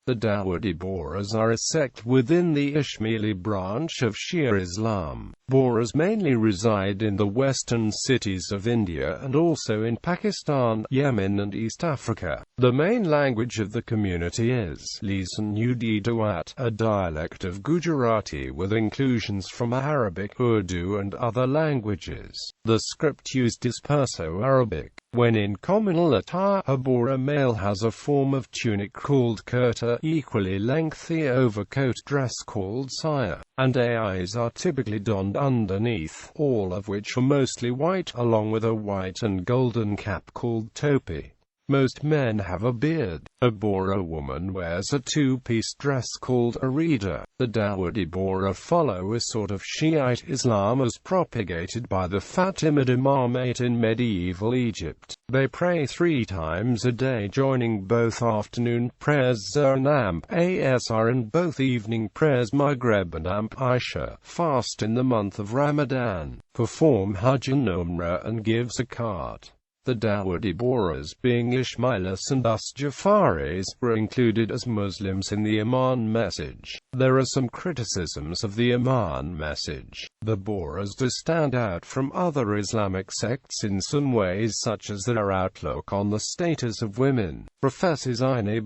The Dawoodi Bohras are a sect within the Ismā'īlī branch of Shia Islam. Bohras mainly reside in the western cities of India and also in Pakistan, Yemen and East Africa. The main language of the community is Lisan ud-Dawat, a dialect of Gujarati with inclusions from Arabic, Urdu and other languages. The script used is Perso-Arabic. When in communal attire, a Bohra male has a form of tunic called kurta, equally lengthy overcoat dress called saya, and eyes are typically donned underneath, all of which are mostly white, along with a white and golden cap called topi. Most men have a beard. A Bohra woman wears a two-piece dress called a rida. The Dawoodi Bohra follow a sort of Shiite Islam as propagated by the Fatimid Imamate in medieval Egypt. They pray 3 times a day, joining both afternoon prayers Zuhr and Asr and both evening prayers Maghrib and Isha, fast in the month of Ramadan, perform Hajj and Umrah and give zakat. The Dawoodi Bohras, being Ismā'īlis and thus Jafaris, were included as Muslims in the Iman message. There are some criticisms of the Iman message. The Bohras do stand out from other Islamic sects in some ways, such as their outlook on the status of women. Professor Ismā'īlī,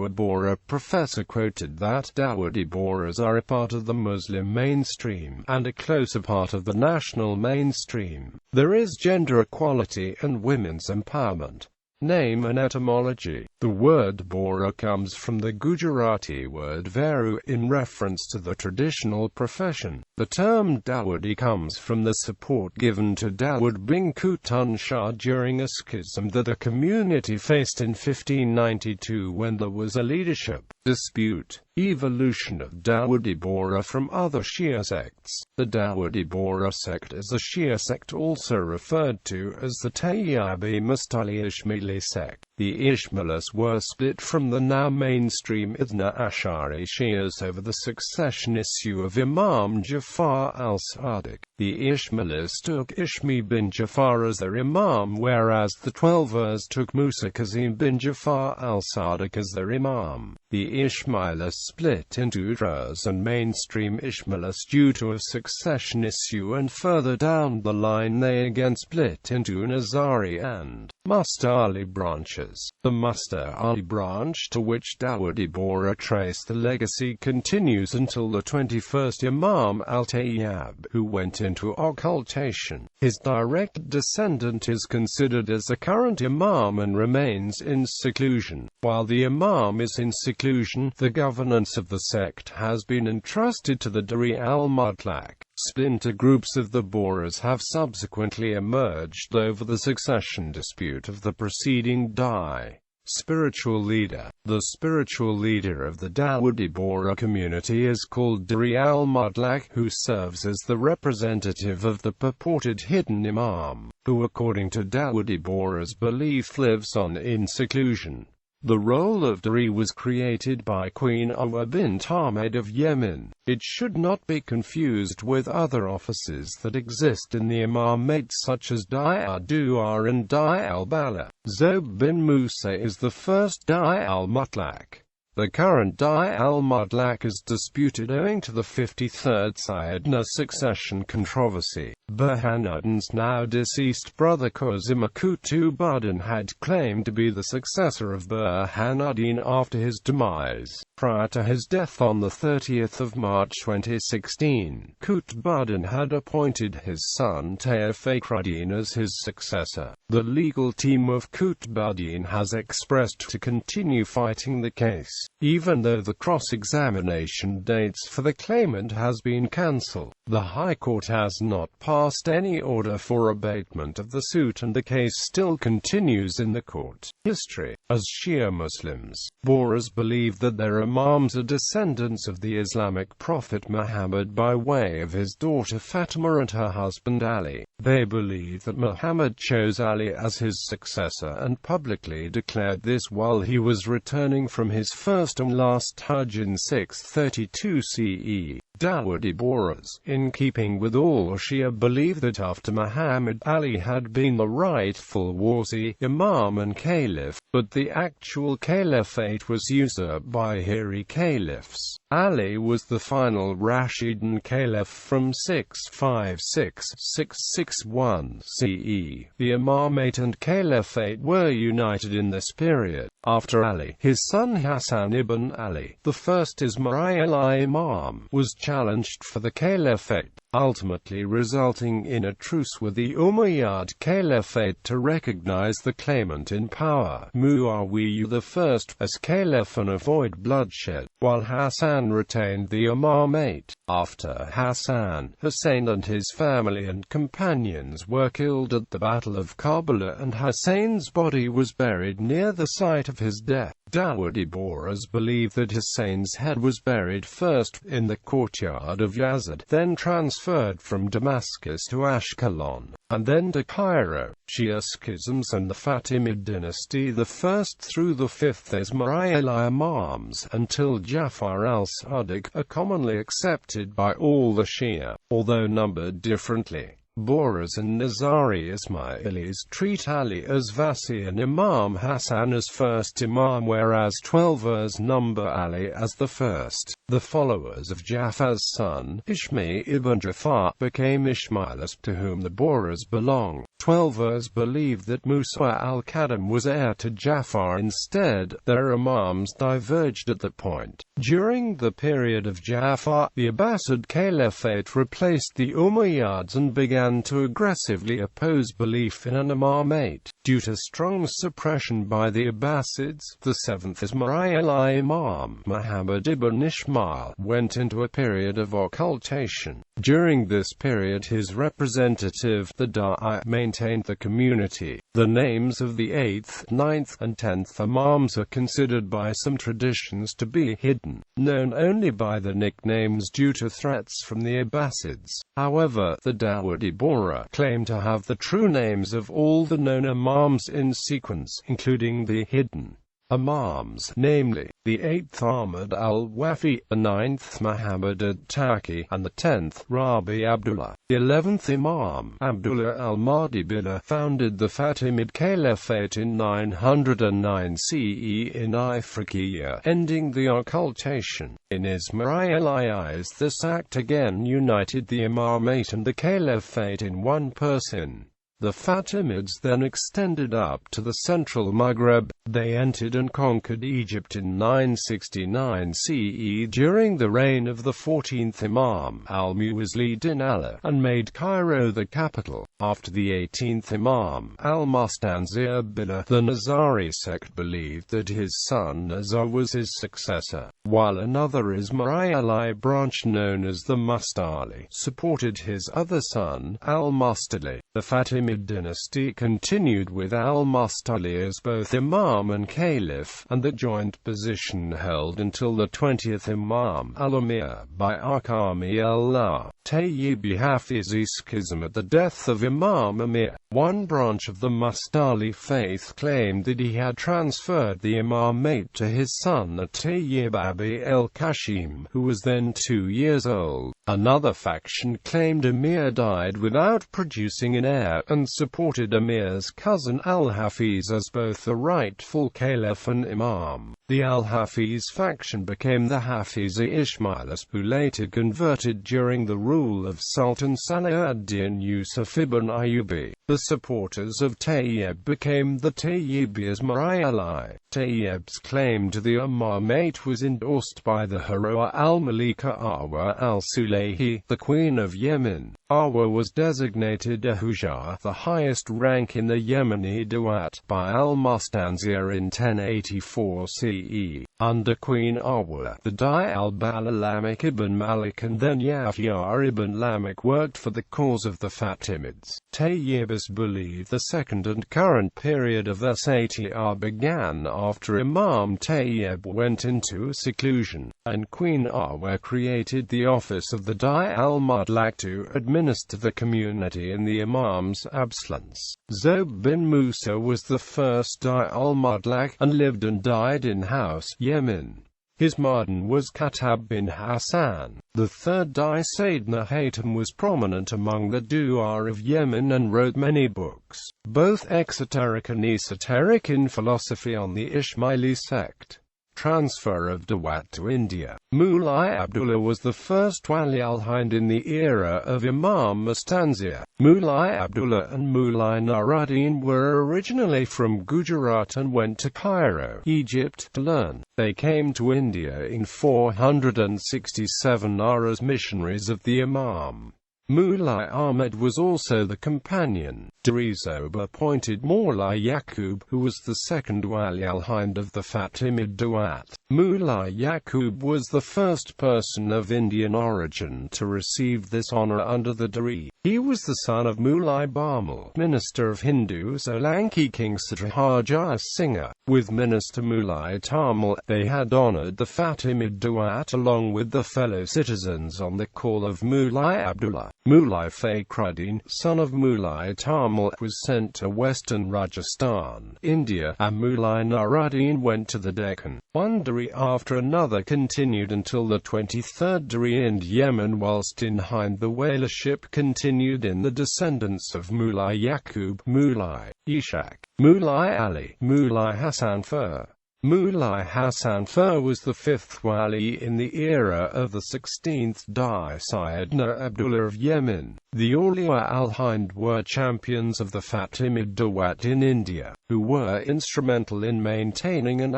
a Bohra professor, quoted that Dawoodi Bohras are a part of the Muslim mainstream, and a closer part of the national mainstream. There is gender equality and women's empowerment. Name and etymology. The word Bohra comes from the Gujarati word Varu, in reference to the traditional profession. The term Dawoodi comes from the support given to Dawood bin Khutun Shah during a schism that the community faced in 1592 when there was a leadership dispute. Evolution of Dawoodi Bohra from other Shia sects. The Dawoodi Bohra sect is a Shia sect also referred to as the Tayyibi Mustali Ismā'īlī sect. The Ismā'īlis were split from the now mainstream Ithna Ashari Shias over the succession issue of Imam Jafar al-Sadiq. The Ismā'īlis took Ishmi bin Jafar as their Imam, whereas the Twelvers took Musa Kazim bin Jafar al-Sadiq as their Imam. The Ismā'īlis split into Udras and mainstream Ismā'īlis due to a succession issue, and further down the line they again split into Nizari and Musta'ali branches. The Musta'ali branch, to which Dawoodi Bohra trace the legacy, continues until the 21st Imam al-Tayyib, who went into occultation. His direct descendant is considered as the current Imam and remains in seclusion. While the Imam is in seclusion, the governance of the sect has been entrusted to the Dari al-Mutlaq. Splinter groups of the Bohras have subsequently emerged over the succession dispute of the preceding Dai. Spiritual leader. The spiritual leader of the Dawoodi Bohra community is called Dari al-Mutlaq, who serves as the representative of the purported hidden Imam, who according to Dawoodi Bohra's belief lives on in seclusion. The role of Dari was created by Queen Awa bint Ahmed of Yemen. It should not be confused with other offices that exist in the imamate, such as Dai al-Du'a and Dai al-Bala. Zob bin Musa is the first Dai al-Mutlaq. The current Dai al-Mutlaq is disputed owing to the 53rd Sayyidina succession controversy. Burhanuddin's now deceased brother Qasima Qutbuddin had claimed to be the successor of Burhanuddin after his demise. Prior to his death on the 30th of March 2016, Qutbuddin had appointed his son Tayyib Fakhruddin as his successor. The legal team of Qutbuddin has expressed to continue fighting the case, even though the cross-examination dates for the claimant has been cancelled. The High Court has not passed any order for abatement of the suit, and the case still continues in the court. History. As Shia Muslims, Bohras believe that their Imams are descendants of the Islamic prophet Muhammad by way of his daughter Fatima and her husband Ali. They believe that Muhammad chose Ali as his successor and publicly declared this while he was returning from his first and last Hajj in 632 CE. Dawoodi Bohras, in keeping with all Shia belief that after Muhammad Ali had been the rightful Wasi, Imam and Caliph, but the actual caliphate was usurped by Hiri caliphs. Ali was the final Rashidun Caliph from 656–661 CE. The Imamate and Caliphate were united in this period. After Ali, his son Hassan ibn Ali, the first Ismā'īlī Imam, was challenged for the Caliphate, ultimately resulting in a truce with the Umayyad Caliphate to recognize the claimant in power, Muawiyah I, as Caliph and avoid bloodshed, while Hassan retained the Imamate. After Hassan, Hussein and his family and companions were killed at the Battle of Karbala and Hussein's body was buried near the site of his death. Dawoodi Bohras believed that Hussein's head was buried first in the courtyard of Yazd, then transferred from Damascus to Ashkelon, and then to Cairo. Shia schisms and the Fatimid dynasty, the 1st through the 5th Ismā'īlī Imams, until Jafar al-Sadiq, are commonly accepted by all the Shia, although numbered differently. Bohras and Nizari Ismā'īlīs treat Ali as Vasi and Imam Hassan as first Imam, whereas Twelvers number Ali as the first. The followers of Jafar's son, Ishmael ibn Jafar, became Ismā'īlis, to whom the Bohras belong. Twelvers believe that Musa al-Kadhim was heir to Jafar instead. Their Imams diverged at that point. During the period of Jafar, the Abbasid Caliphate replaced the Umayyads and began to aggressively oppose belief in an imamate. Due to strong suppression by the Abbasids, the 7th Ismā'īlī Imam, Muhammad ibn Ismail, went into a period of occultation. During this period his representative, the Da'i, maintained the community. The names of the 8th, 9th, and 10th Imams are considered by some traditions to be hidden, known only by the nicknames due to threats from the Abbasids. However, the Dawoodi Bohra claim to have the true names of all the known Imams in sequence, including the hidden Imams, namely, the 8th Ahmad al-Wafi, the 9th Muhammad al-Taqi, and the 10th Rabi Abdullah. The 11th Imam, Abdullah al-Mahdi Billah, founded the Fatimid Caliphate in 909 CE in Ifriqiya, ending the occultation. In Ismā'īlī eyes, this act again united the Imamate and the Caliphate in one person. The Fatimids then extended up to the central Maghreb. They entered and conquered Egypt in 969 CE during the reign of the 14th Imam, al-Mu'izz-Din Allah, and made Cairo the capital. After the 18th Imam, al-Mustanzir Billah, the Nizari sect believed that his son Nizar was his successor, while another Ismā'īlī branch known as the Mustali supported his other son, al-Mustali. The Fatimid dynasty continued with al-Mustali as both Imam and Caliph, and the joint position held until the 20th Imam, al-Amir, by Arkami Allah. Tayyibi Hafizi schism. At the death of Imam Amir, one branch of the Mustali faith claimed that he had transferred the imamate to his son Tayyib Abi el-Kashim, who was then 2 years old. Another faction claimed Amir died without producing an heir, and supported Amir's cousin al-Hafiz as both the rightful caliph and imam. The al-Hafiz faction became the Hafizi Ismā'īlis, who later converted during the rule of Sultan Salah ad-Din Yusuf ibn Ayyubi. The supporters of Tayyib became the Tayyibi Ismā'īlī. Tayyib's claim to the imamate was endorsed by the Hurra al-Malika Arwa al-Sulayhi, the Queen of Yemen. Arwa was designated a Hujjar, the highest rank in the Yemeni Dawat, by al-Mustanzir in 1084 CE. Under Queen Arwa, the Dai al-Balalamik ibn Malik and then Yahya ibn Lamik worked for the cause of the Fatimids. Tayyibis believe the second and current period of Satiyar began after Imam Tayyib went into seclusion, and Queen Arwa created the office of the Dai al-Mudlak to administer the community in the Imam's absence. Zob bin Musa was the first Dai al-Mudlak, and lived and died in House, Yemen. His Mardan was Katab bin Hassan. The third Dai Sayyidina Haytham was prominent among the Du'a of Yemen and wrote many books, both exoteric and esoteric in philosophy on the Ismā'īlī sect. Transfer of Dawat to India. Mullah Abdullah was the first Wali al-Hind in the era of Imam Mustanzir. Mullah Abdullah and Mullah Nuruddin were originally from Gujarat and went to Cairo, Egypt, to learn. They came to India in 467 as missionaries of the Imam. Mullah Ahmed was also the companion. Darizoba appointed Mullah Yaqub, who was the second Wali al-Hind of the Fatimid Dawat. Mullah Yaqub was the first person of Indian origin to receive this honor under the Dari. He was the son of Mullah Barmal, minister of Hindu Solanki king Satrahaja Singha. With minister Mullah Tamal, they had honored the Fatimid Dawat along with the fellow citizens on the call of Mullah Abdullah. Mullah Fakhruddin, son of Mullah Tamal, was sent to western Rajasthan, India, and Mullah Nuruddin went to the Deccan. One Dari after another continued until the 23rd Dari in Yemen, whilst in Hind the walership continued in the descendants of Mullah Yaqub, Mullah Ishaq, Mullah Ali, Mullah Hassan Fur. Mullah Hassan Fur was the fifth Wali in the era of the 16th Dai Sayyidina Abdullah of Yemen. The Awliya al-Hind were champions of the Fatimid Dawat in India, who were instrumental in maintaining and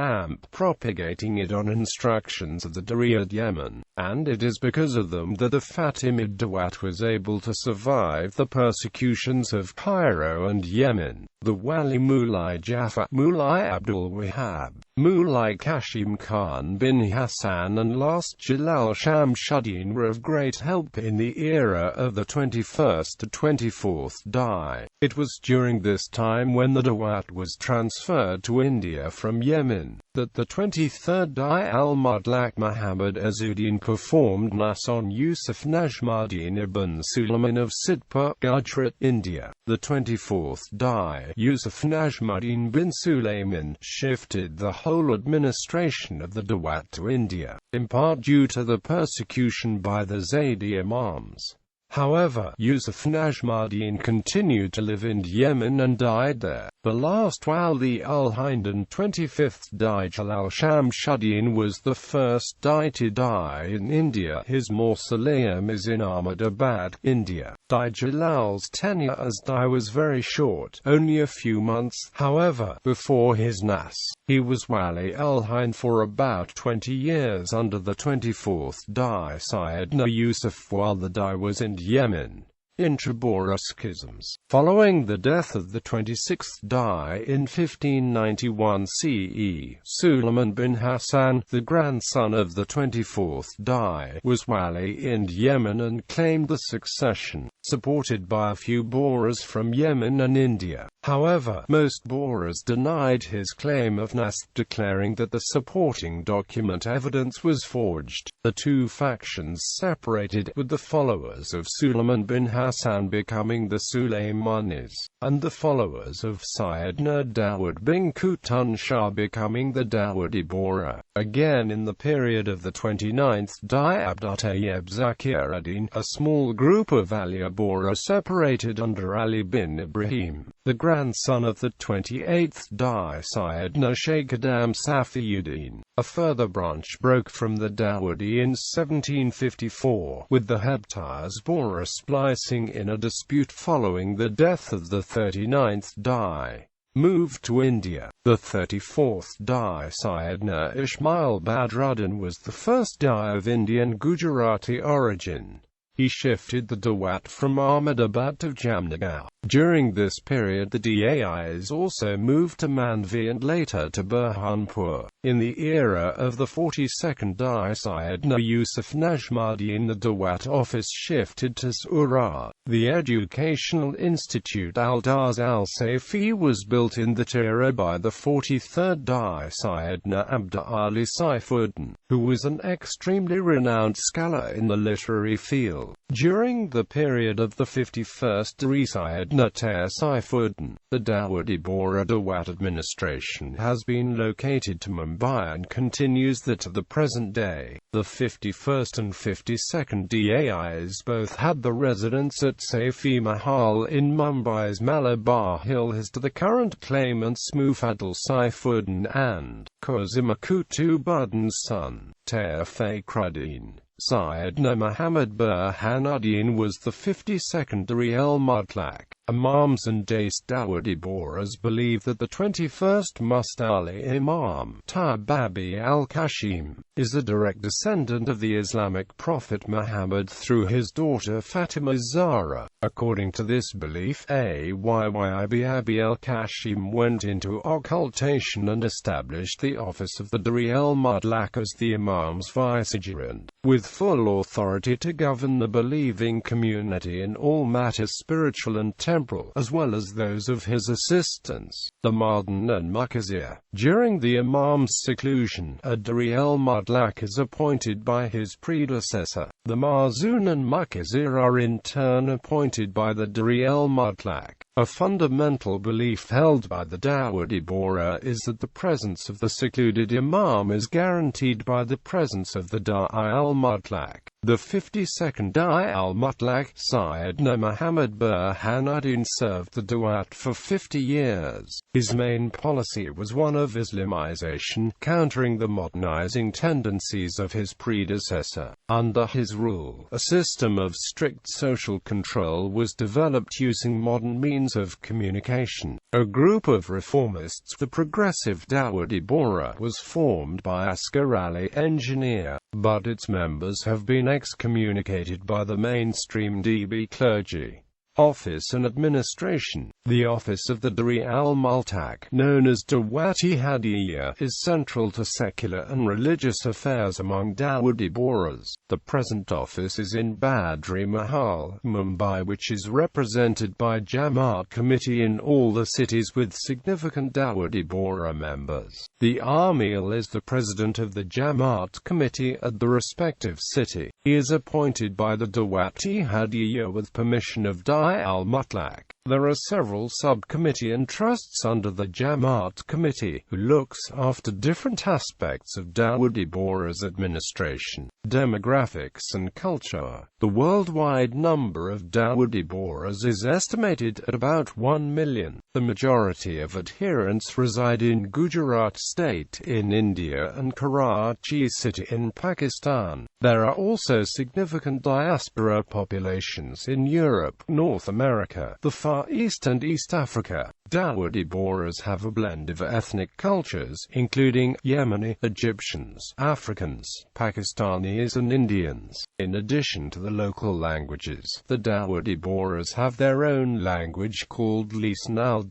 propagating it on instructions of the Dari at Yemen, and it is because of them that the Fatimid Dawat was able to survive the persecutions of Cairo and Yemen. The Wali Mullah Jafar, Mullah Abdul Wahab, Mullah Kashim Khan bin Hassan and last Jalal Shamsuddin were of great help in the era of the 21st to 24th Dai. It was during this time when the Dawat was transferred to India from Yemen, that the 23rd Dai al-Mudlaq Muhammad Azuddin performed Nas on Yusuf Najmuddin ibn Sulaiman of Sidpur, Gujarat, India. The 24th Dai, Yusuf Najmuddin bin Sulaiman, shifted the whole administration of the Dawat to India, in part due to the persecution by the Zaydi Imams. However, Yusuf Najmuddin continued to live in Yemen and died there. The last Wali al-Hind and 25th Dai Jalal Shamsuddin was the first Dai to die in India. His mausoleum is in Ahmedabad, India. Dai Jalal's tenure as Dai was very short, only a few months, however, before his Nas. He was Wali al-Hind for about 20 years under the 24th Dai Sayyidina Yusuf while the Dai was in Yemen. Intra-Bohra schisms. Following the death of the 26th Dai in 1591 CE, Sulaiman bin Hassan, the grandson of the 24th Dai, was Wali in Yemen and claimed the succession, supported by a few Bohras from Yemen and India. However, most Bohras denied his claim of Nas, declaring that the supporting document evidence was forged. The two factions separated, with the followers of Sulaiman bin Hassan becoming the Sulaymanis, and the followers of Sayyidina Dawood bin Qutun Shah becoming the Dawoodi Bohra. Again in the period of the 29th Dai Abd-Tayyib Zakir-ud-Din, a small group of Aliya Bohra separated under Ali bin Ibrahim, the grandson of the 28th Dai Sayyidina Shaykh Adam Safiuddin. A further branch broke from the Dawoodi in 1754, with the Hebtaz Bohra splicing in a dispute following the death of the 39th Dai. Moved to India. The 34th Dai Sayyidina Ismail Badruddin was the first Dai of Indian Gujarati origin. He shifted the Dawat from Ahmedabad to Jamnagar. During this period the Dais also moved to Manvi and later to Burhanpur. In the era of the 42nd Dai Sayyidina Yusuf Najmuddin, the Dawat office shifted to Surat. The educational institute Al-Dars al-Saifi was built in that era by the 43rd Dai Sayyidina Abd Ali Saifuddin, who was an extremely renowned scholar in the literary field. During the period of the 51st Reside Saifuddin, the Dawoodi Bohra Dawat administration has been located to Mumbai and continues that to the present day. The 51st and 52nd DAIs both had the residence at Saifi Mahal in Mumbai's Malabar Hill as to the current claimants Mufaddal Saifuddin and Kozima Kutubuddin's son, Tayyar Fakhruddin. Sayyidina Muhammad Burhanuddin was the 52nd Dari al-Mutlaq. Imams and Dawoodi Bohras believe that the 21st Mustali Imam, Tababi al-Kashim, is a direct descendant of the Islamic prophet Muhammad through his daughter Fatima Zahra. According to this belief, Abi al-Kashim went into occultation and established the office of the Dari al-Mutlaq as the Imam's vicegerent, with full authority to govern the believing community in all matters spiritual and temporal, as well as those of his assistants, the Mardan and Muqazzir. During the Imam's seclusion, a Dari al-Mutlaq is appointed by his predecessor. The Marzoon and Muqazzir are in turn appointed by the Dari al-Mutlaq. A fundamental belief held by the Dawoodi Bohra is that the presence of the secluded Imam is guaranteed by the presence of the Da'i al-Mutlaq. The 52nd Da'i al-Mutlaq, Sayyidina Muhammad Burhanuddin, served the Dawat for 50 years. His main policy was one of Islamization, countering the modernizing tendencies of his predecessor. Under his rule, a system of strict social control was developed using modern means of communication. A group of reformists, the Progressive Dawoodi Bohra, was formed by Asghar Ali Engineer, but its members have been excommunicated by the mainstream DB clergy. Office and administration. The office of the Dari al-Mutlaq, known as Dawati Hadiyya, is central to secular and religious affairs among Dawoodi Bohras. The present office is in Badri Mahal, Mumbai, which is represented by Jamaat committee in all the cities with significant Dawoodi Bohra members. The Amil is the president of the Jamaat committee at the respective city. He is appointed by the Dawati Hadiyya with permission of Da'i al-Mutlaq. There are several subcommittee and trusts under the Jamaat committee, who looks after different aspects of Dawoodi Bohra's administration, demographics and culture. The worldwide number of Dawoodi Bohras is estimated at about 1 million. The majority of adherents reside in Gujarat state in India and Karachi city in Pakistan. There are also significant diaspora populations in Europe, North America, the Far East and East Africa. Dawoodi Bohras have a blend of ethnic cultures, including Yemeni, Egyptians, Africans, Pakistanis and Indians. In addition to the local languages, the Dawoodi Bohras have their own language called Lisan,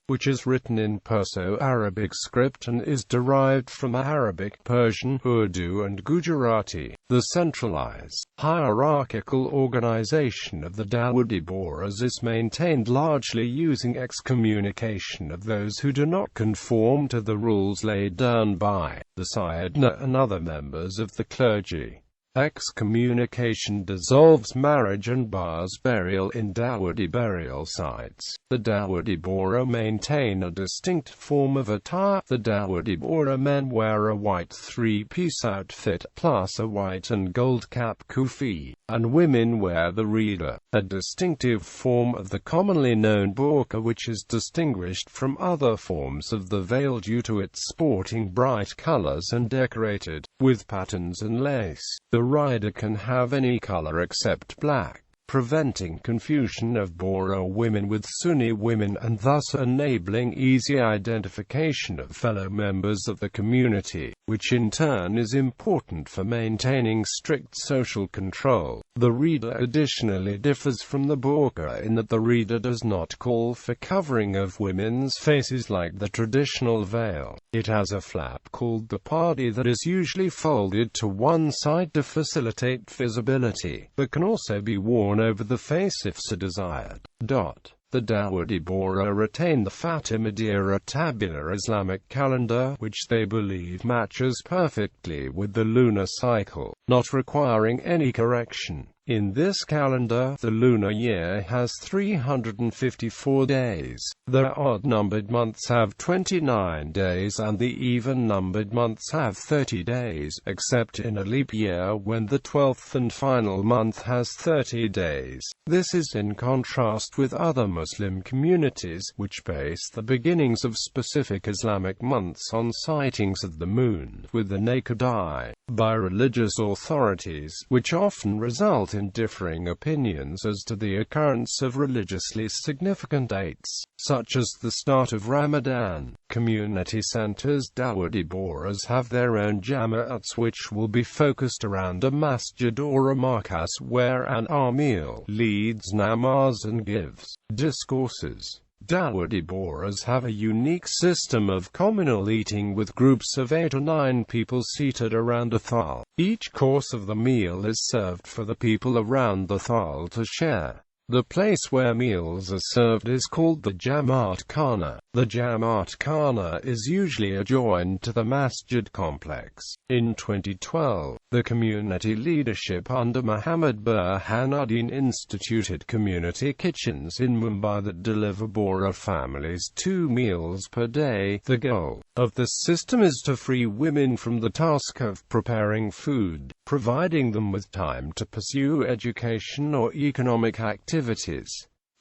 which is written in Perso-Arabic script and is derived from Arabic, Persian, Urdu and Gujarati. The centralized, hierarchical organization of the Dawoodi Bohras is maintained largely using excommunication of those who do not conform to the rules laid down by the Sayyidina and other members of the clergy. Excommunication dissolves marriage and bars burial in Dawoodi burial sites. The Dawoodi Bohra maintain a distinct form of attire. The Dawoodi Bohra men wear a white three-piece outfit, plus a white and gold cap kufi, and women wear the rida, a distinctive form of the commonly known burqa, which is distinguished from other forms of the veil due to its sporting bright colors and decorated with patterns and lace. The rider can have any color except black, preventing confusion of Bohra women with Sunni women and thus enabling easy identification of fellow members of the community, which in turn is important for maintaining strict social control. The rida additionally differs from the burqa in that the rida does not call for covering of women's faces like the traditional veil. It has a flap called the pardi that is usually folded to one side to facilitate visibility, but can also be worn over the face if so desired. The Dawoodi Bohra retain the Fatimid-era tabular Islamic calendar, which they believe matches perfectly with the lunar cycle, not requiring any correction. In this calendar, the lunar year has 354 days. The odd-numbered months have 29 days and the even-numbered months have 30 days, except in a leap year when the 12th and final month has 30 days. This is in contrast with other Muslim communities, which base the beginnings of specific Islamic months on sightings of the moon with the naked eye by religious authorities, which often result in differing opinions as to the occurrence of religiously significant dates, such as the start of Ramadan. Community centers Dawoodi Bohras have their own jama'ats which will be focused around a masjid or a markas where an amil leads namaz and gives discourses. Dawoodi Bohras have a unique system of communal eating with groups of 8 or 9 people seated around a thal. Each course of the meal is served for the people around the thal to share. The place where meals are served is called the Jamaat Khana. The Jamaat Khana is usually adjoined to the masjid complex. In 2012, the community leadership under Muhammad Burhanuddin instituted community kitchens in Mumbai that deliver Bohra families 2 meals per day. The goal of the system is to free women from the task of preparing food, providing them with time to pursue education or economic activities.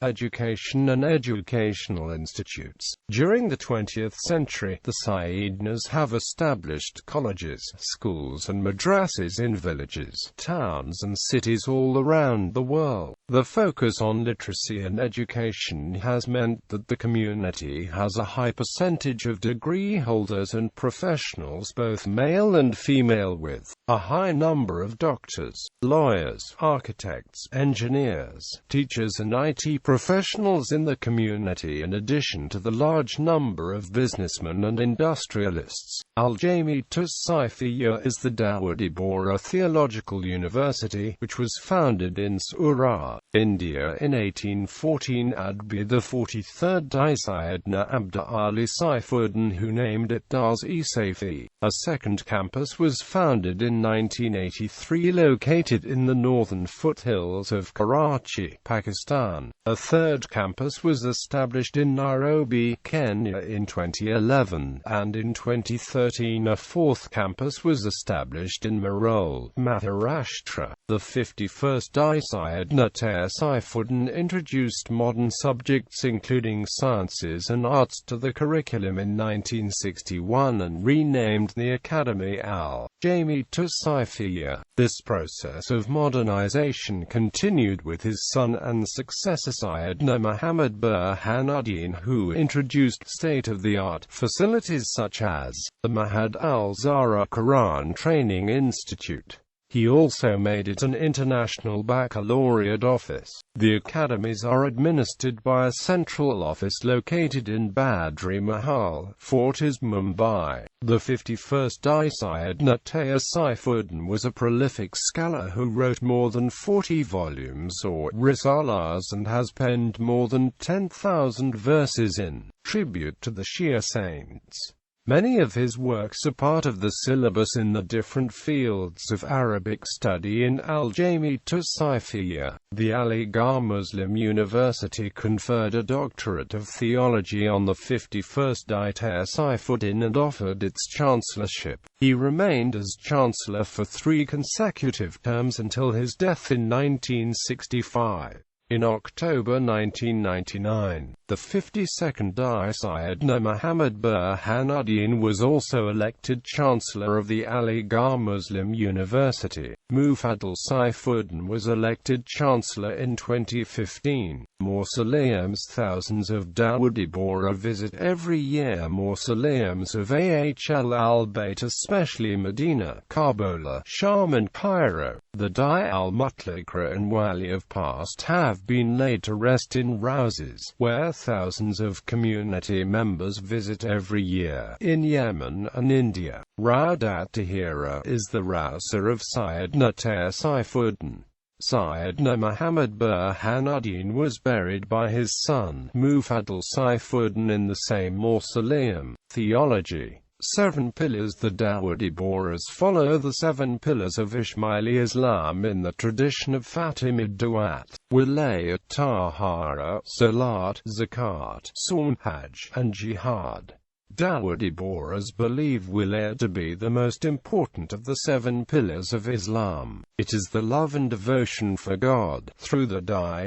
Education and educational institutes. During the 20th century, the Sayyidnas have established colleges, schools and madrasas in villages, towns and cities all around the world. The focus on literacy and education has meant that the community has a high percentage of degree holders and professionals, both male and female, with a high number of doctors, lawyers, architects, engineers, teachers and IT professionals in the community, in addition to the large number of businessmen and industrialists. Al-Jami'atus Saifiyya is the Dawoodi Bohra Theological University, which was founded in Surat, India in 1814 by the 43rd Sayyidina Abd Ali Saifuddin, who named it Dar's-e Saifi. A second campus was founded in 1983 located in the northern foothills of Karachi, Pakistan. A third campus was established in Nairobi, Kenya in 2011, and in 2013 a fourth campus was established in Marol, Maharashtra. The 51st Sayyidina Saifuddin introduced modern subjects including sciences and arts to the curriculum in 1961 and renamed the academy Al-Jami'atus Saifiyya. This process of modernization continued with his son and successor Sayyidina Muhammad Burhanuddin, who introduced state-of-the-art facilities such as the Mahad al-Zahra Quran Training Institute. He also made it an international baccalaureate office. The academies are administered by a central office located in Badri Mahal, Fortis, Mumbai. The 51st Sayyidina Saifuddin was a prolific scholar who wrote more than 40 volumes or risalas and has penned more than 10,000 verses in tribute to the Shia saints. Many of his works are part of the syllabus in the different fields of Arabic study in Al-Jami'atus Saifiyya. The Aligarh Muslim University conferred a doctorate of theology on the 51st Saifuddin and offered its chancellorship. He remained as chancellor for 3 consecutive terms until his death in 1965. In October 1999, the 52nd Sayyidina Muhammad Burhanuddin was also elected Chancellor of the Aligarh Muslim University. Mufaddal Saifuddin was elected Chancellor in 2015. Mausoleums. Thousands of Dawoodi Bohra visit every year mausoleums of Ahl al-Bayt, especially Medina, Karbala, Sham and Cairo. The Dai al-Mutlaqra and Wali of past have been laid to rest in Rawzas, where thousands of community members visit every year. In Yemen and India, Rawdat Tahira is the Rawza of Sayyidina Saifuddin. Sayyidina Muhammad Burhanuddin was buried by his son, Mufaddal Saifuddin, in the same mausoleum. Theology. 7 pillars. The Dawoodi Bohras follow the 7 pillars of Ismā'īlī Islam in the tradition of Fatimid Dawat, Wilayat Tahara, Salat, Zakat, Saum, Hajj, and Jihad. Dawoodi Bohras believe Wilayat to be the most important of the 7 pillars of Islam. It is the love and devotion for God, through the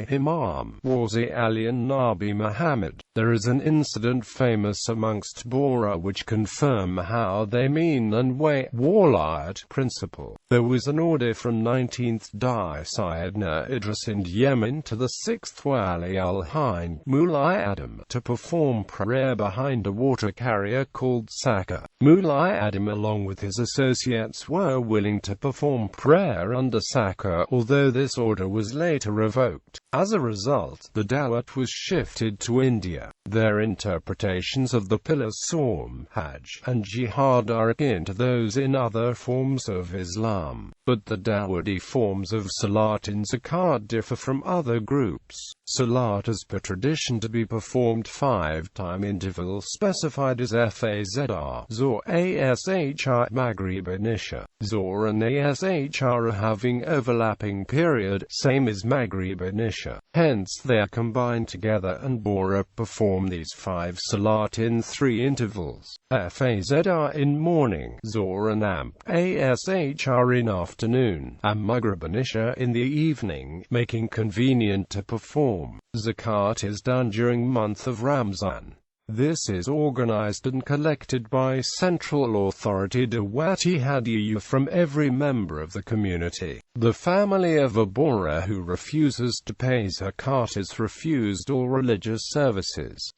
Imam, Wazi Ali and Nabi Muhammad. There is an incident famous amongst Bohra which confirm how they mean and weigh Walayat principle. There was an order from 19th Dai Sayyidina Idris in Yemen to the 6th Wali al-Hind, Mulai Adam, to perform prayer behind a water carrier called Saka. Mulai Adam along with his associates were willing to perform prayer under Saka, although this order was later revoked. As a result, the Dawat was shifted to India. Their interpretations of the pillars Saum, Hajj, and Jihad are akin to those in other forms of Islam, but the Dawoodi forms of Salat and Zakat differ from other groups. Salat is per tradition to be performed 5-time interval specified as Fajr, Zuhr, Ashr, Maghrib and Isha. Zuhr and Ashr are having overlapping period, same as Maghrib and Isha. Hence they are combined together, and Bohra perform these 5 Salat in 3 intervals. Fajr in morning, Zuhr and Ashr in afternoon, and Maghrib and Isha in the evening, making convenient to perform. Zakat is done during month of Ramzan. This is organized and collected by central authority Dawoodi Hadiya from every member of the community. The family of a Bohra who refuses to pay zakat is refused all religious services.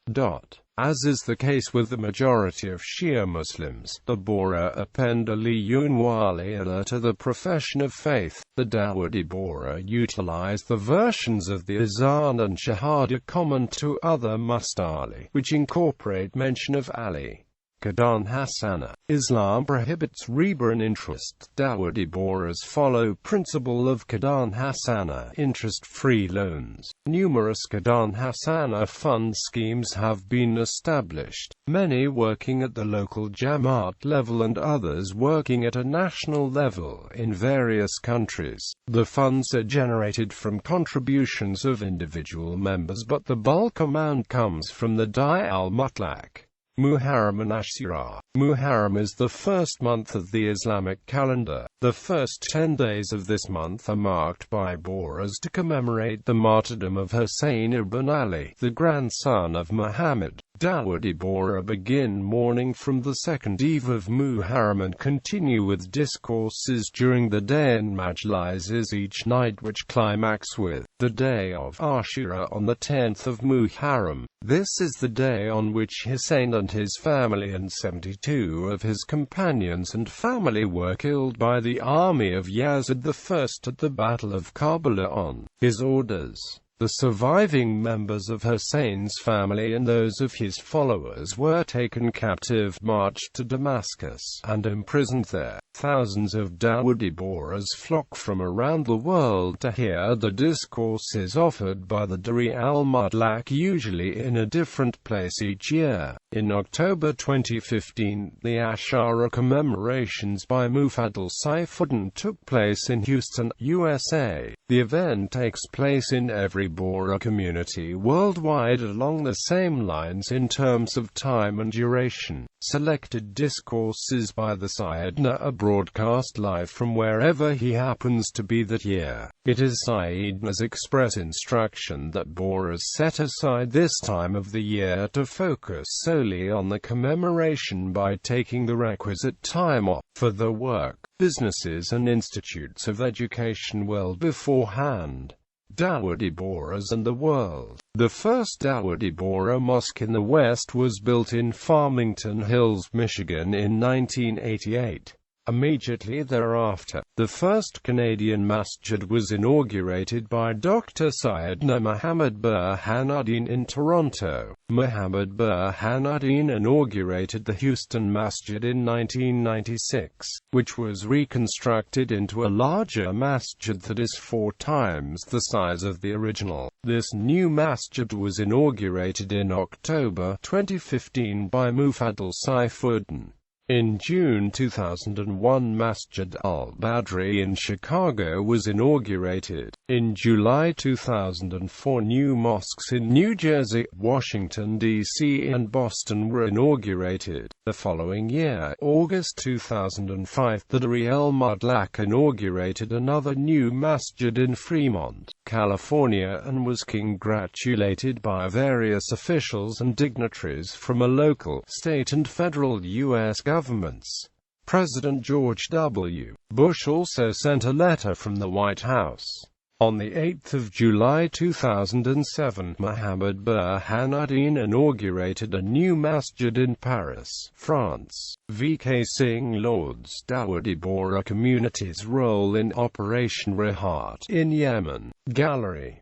As is the case with the majority of Shia Muslims, the Bohra append Aliyun Waliullah to the profession of faith. The Dawoodi Bohra utilize the versions of the Azan and Shahada common to other Mustali, which incorporate mention of Ali. Qadan Hasana. Islam prohibits riba and interest. Dawoodi Bohras follow principle of Qadan Hasana, interest-free loans. Numerous Qadan Hasana fund schemes have been established, many working at the local Jamaat level and others working at a national level in various countries. The funds are generated from contributions of individual members, but the bulk amount comes from the Dai al-Mutlaq. Muharram and Ashura. Muharram is the first month of the Islamic calendar. The first 10 days of this month are marked by Bohras to commemorate the martyrdom of Hussein ibn Ali, the grandson of Muhammad. Dawoodi Bohra begin mourning from the second eve of Muharram and continue with discourses during the day and majlises each night, which climax with the day of Ashura on the 10th of Muharram. This is the day on which Hussein and his family and 72 of his companions and family were killed by the army of Yazid I at the Battle of Karbala on his orders. The surviving members of Hussein's family and those of his followers were taken captive, marched to Damascus, and imprisoned there. Thousands of Dawoodi Bohras flock from around the world to hear the discourses offered by the Dai al-Mutlaq, usually in a different place each year. In October 2015, the Ashura commemorations by Mufaddal Saifuddin took place in Houston, USA. The event takes place in every Bohra community worldwide along the same lines in terms of time and duration. Selected discourses by the Sayyidina are broadcast live from wherever he happens to be that year. It is Sayyidina's express instruction that Bohras set aside this time of the year to focus solely on the commemoration by taking the requisite time off for the work, businesses and institutes of education well beforehand. Dawoodi Bohras and the world. The first Dawoodi Bohra mosque in the West was built in Farmington Hills, Michigan in 1988. Immediately thereafter, the first Canadian masjid was inaugurated by Dr. Sayyidina Muhammad Burhanuddin in Toronto. Muhammad Burhanuddin inaugurated the Houston Masjid in 1996, which was reconstructed into a larger masjid that is 4 times the size of the original. This new masjid was inaugurated in October 2015 by Mufaddal Saifuddin. In June 2001, Masjid al-Badri in Chicago was inaugurated. In July 2004, new mosques in New Jersey, Washington, D.C. and Boston were inaugurated. The following year, August 2005, the Dari al-Mudlaq inaugurated another new masjid in Fremont, California, and was congratulated by various officials and dignitaries from a local, state and federal U.S. governments. President George W. Bush also sent a letter from the White House. On 8 July 2007, Mohammed Burhanuddin inaugurated a new masjid in Paris, France. V.K. Singh lauds Dawoodi Bohra community's role in Operation Rahat in Yemen. Gallery.